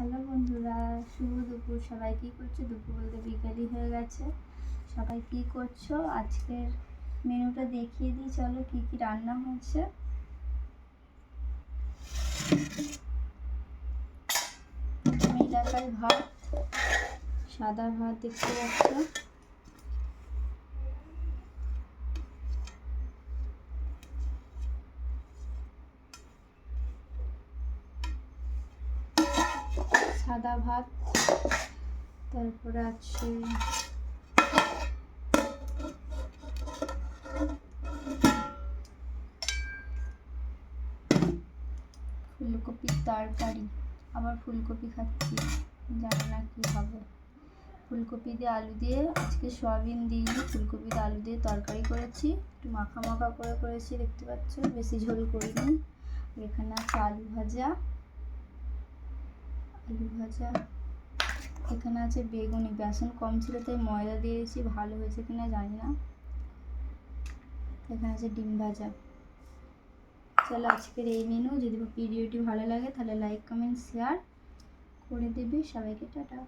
Hello বন্ধুরা, শুভ দুপুর। সবাই কি করছো? দুপুর বলতে বিকালই হয়ে গেছে। সবাই কি করছো? আজকের মেনুটা দেখিয়ে দিই, চলো কি কি রান্না হচ্ছে। এলাকায় ভাত, সাদা ভাত দেখতে পাচ্ছ। সাদা ভাত, তারপরে আছে ফুলকপির তরকারি। আবার ফুলকপি খাচ্ছি, জানি না কি হবে। ফুলকপি দিয়ে আলু দিয়ে, আজকে সয়াবিন দিইনি, ফুলকপি দিয়ে আলু দিয়ে তরকারি করেছি। একটু মাখা মাখা করে করেছি, দেখতে পাচ্ছ, বেশি ঝোল করিনি। এখানে আছে আলু ভাজা, এখানে আছে বেগুনি। বেসন কম ছিল তাই ময়দা দিয়েছি, ভালো হয়েছে কিনা জানি না। এখানে আছে ডিম ভাজা। চলো আজকের এই মেনু। যদি ভিডিওটি ভালো লাগে তাহলে লাইক কমেন্ট শেয়ার করে দেবে। সবাইকে টাটা।